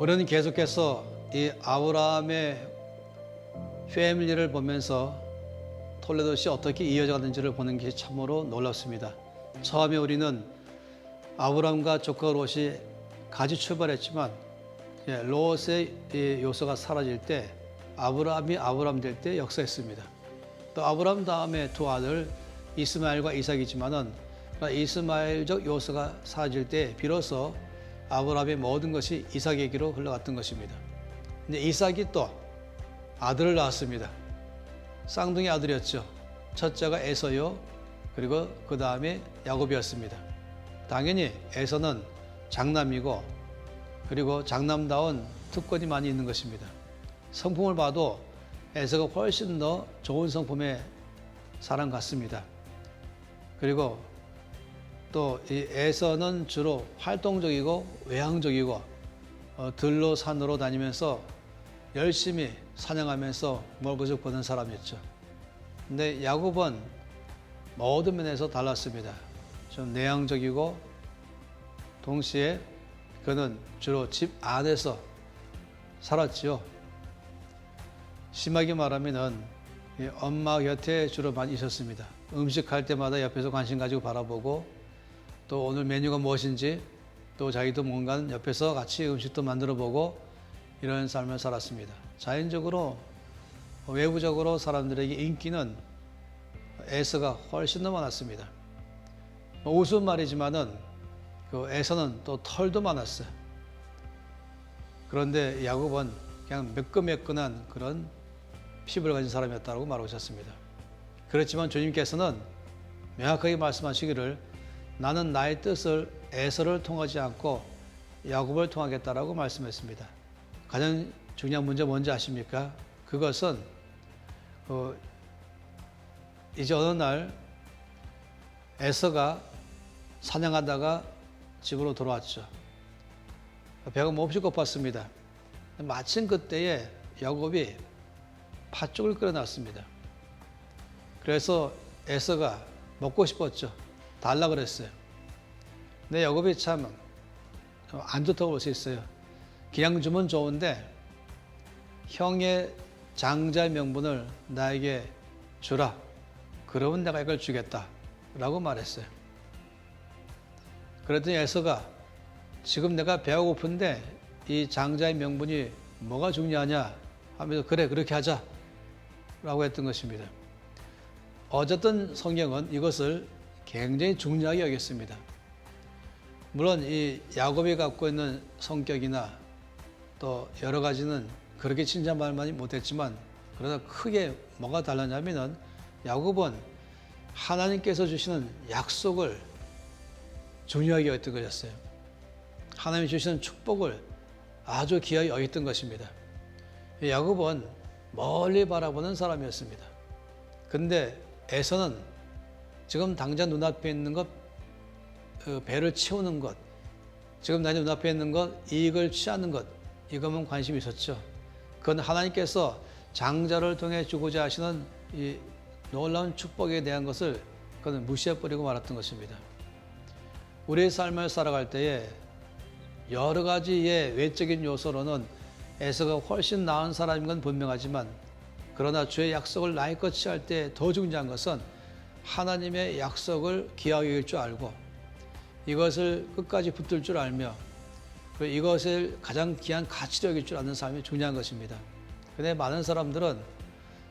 우리는 계속해서 이 아브라함의 패밀리를 보면서 톨레도시 어떻게 이어져 가는지를 보는 게 참으로 놀랍습니다. 처음에 우리는 아브라함과 조카 롯이 같이 출발했지만 롯의 요소가 사라질 때 아브라함이 아브라함 될 때 역사했습니다. 또 아브라함 다음에 두 아들 이스마엘과 이삭이지만은 이스마엘적 요소가 사라질 때 비로소 아브라함의 모든 것이 이삭에게로 흘러갔던 것입니다. 근데 이삭이 또 아들을 낳았습니다. 쌍둥이 아들이었죠. 첫째가 에서요. 그리고 그 다음에 야곱이었습니다. 당연히 에서는 장남이고 그리고 장남다운 특권이 많이 있는 것입니다. 성품을 봐도 에서가 훨씬 더 좋은 성품의 사람 같습니다. 그리고 또 이 에서는 주로 활동적이고 외향적이고 들로 산으로 다니면서 열심히 사냥하면서 먹을것을 보는 사람이었죠. 근데 야곱은 모든 면에서 달랐습니다. 좀 내향적이고 동시에 그는 주로 집 안에서 살았지요. 심하게 말하면은 엄마 곁에 주로 많이 있었습니다. 음식할 때마다 옆에서 관심 가지고 바라보고 또 오늘 메뉴가 무엇인지 또 자기도 뭔가 옆에서 같이 음식도 만들어 보고 이런 삶을 살았습니다. 자연적으로 외부적으로 사람들에게 인기는 에서가 훨씬 더 많았습니다. 우스운 말이지만은 그 에서는 또 털도 많았어요. 그런데 야곱은 그냥 매끈매끈한 그런 피부를 가진 사람이었다고 말하고 있었습니다. 그렇지만 주님께서는 명확하게 말씀하시기를 나는 나의 뜻을 에서를 통하지 않고 야곱을 통하겠다라고 말씀했습니다. 가장 중요한 문제 뭔지 아십니까? 그것은 이제 어느 날 에서가 사냥하다가 집으로 돌아왔죠. 배가 몹시 고팠습니다. 마침 그때에 야곱이 팥죽을 끓여놨습니다. 그래서 에서가 먹고 싶었죠. 달라 그랬어요. 근데 야곱이 참 안 좋다고 볼 수 있어요. 그냥 주면 좋은데 형의 장자의 명분을 나에게 주라. 그러면 내가 이걸 주겠다. 라고 말했어요. 그랬더니 에서가 지금 내가 배가 고픈데 이 장자의 명분이 뭐가 중요하냐 하면서 그래 그렇게 하자 라고 했던 것입니다. 어쨌든 성경은 이것을 굉장히 중요하게 여겼습니다. 물론 이 야곱이 갖고 있는 성격이나 또 여러 가지는 그렇게 칭찬받을 만이 못했지만 그러나 크게 뭐가 달랐냐면은 야곱은 하나님께서 주시는 약속을 중요하게 여겼던 것이었어요. 하나님이 주시는 축복을 아주 귀하게 여겼던 것입니다. 야곱은 멀리 바라보는 사람이었습니다. 근데 에서는 지금 당장 눈앞에 있는 것, 배를 채우는 것, 지금 당장 눈앞에 있는 것, 이익을 취하는 것, 이것만 관심이 있었죠. 그건 하나님께서 장자를 통해 주고자 하시는 이 놀라운 축복에 대한 것을 그는 무시해버리고 말았던 것입니다. 우리의 삶을 살아갈 때에 여러 가지의 외적인 요소로는 에서가 훨씬 나은 사람인 건 분명하지만 그러나 주의 약속을 나의 것 취할 때 더 중요한 것은 하나님의 약속을 귀하게 여길 줄 알고 이것을 끝까지 붙들 줄 알며 이것을 가장 귀한 가치로 여길 줄 아는 삶이 중요한 것입니다. 그런데 많은 사람들은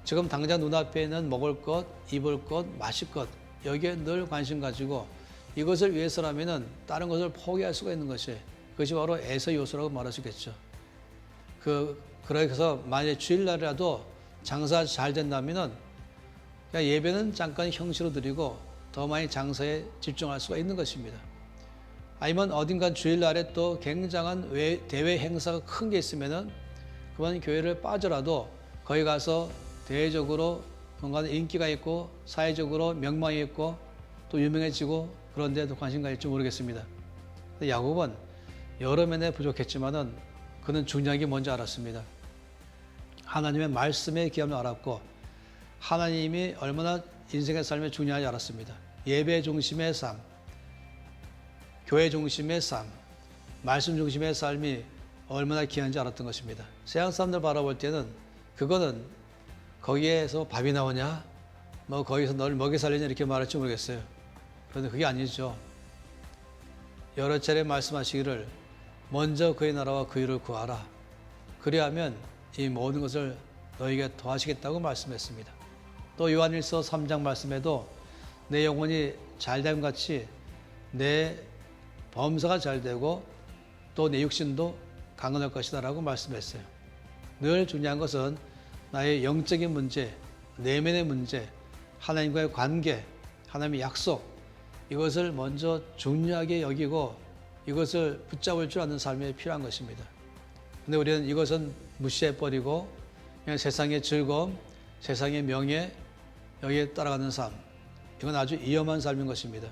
지금 당장 눈앞에 있는 먹을 것, 입을 것, 마실 것 여기에 늘 관심 가지고 이것을 위해서라면 다른 것을 포기할 수가 있는 그것이 바로 에서 요소라고 말할 수 있겠죠. 그래서 만약에 주일날이라도 장사 잘 된다면은 그냥 예배는 잠깐 형식으로 드리고 더 많이 장사에 집중할 수가 있는 것입니다. 아니면 어딘가 주일날에 또 굉장한 대외 행사가 큰 게 있으면은 그만 교회를 빠져라도 거기 가서 대외적으로 뭔가 인기가 있고 사회적으로 명망이 있고 또 유명해지고 그런 데도 관심 가질지 모르겠습니다. 야곱은 여러 면에 부족했지만은 그는 중요한 게 뭔지 알았습니다. 하나님의 말씀의 귀함을 알았고 하나님이 얼마나 인생의 삶에 중요한지 알았습니다. 예배 중심의 삶, 교회 중심의 삶, 말씀 중심의 삶이 얼마나 귀한지 알았던 것입니다. 세상 사람들 바라볼 때는 그거는 거기에서 밥이 나오냐? 뭐 거기서 널 먹여 살리냐 이렇게 말할지 모르겠어요. 그런데 그게 아니죠. 여러 차례 말씀하시기를 먼저 그의 나라와 그 일을 구하라. 그리하면 이 모든 것을 너에게 더하시겠다고 말씀했습니다. 또 요한일서 3장 말씀에도 내 영혼이 잘됨 같이 내 범사가 잘되고 또 내 육신도 강건할 것이다 라고 말씀했어요. 늘 중요한 것은 나의 영적인 문제, 내면의 문제, 하나님과의 관계, 하나님의 약속, 이것을 먼저 중요하게 여기고 이것을 붙잡을 줄 아는 삶이 필요한 것입니다. 근데 우리는 이것은 무시해버리고 그냥 세상의 즐거움, 세상의 명예, 여기에 따라가는 삶, 이건 아주 위험한 삶인 것입니다.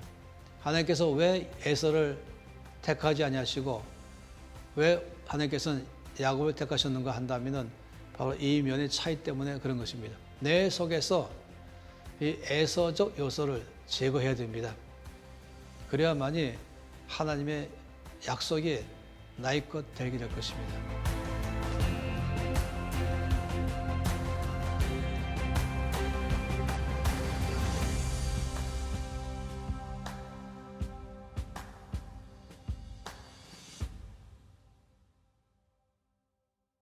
하나님께서 왜 에서를 택하지 아니하시고 왜 하나님께서는 야곱을 택하셨는가 한다면은 바로 이 면의 차이 때문에 그런 것입니다. 내 속에서 이 에서적 요소를 제거해야 됩니다. 그래야만이 하나님의 약속이 나의 것 되게 될 것입니다.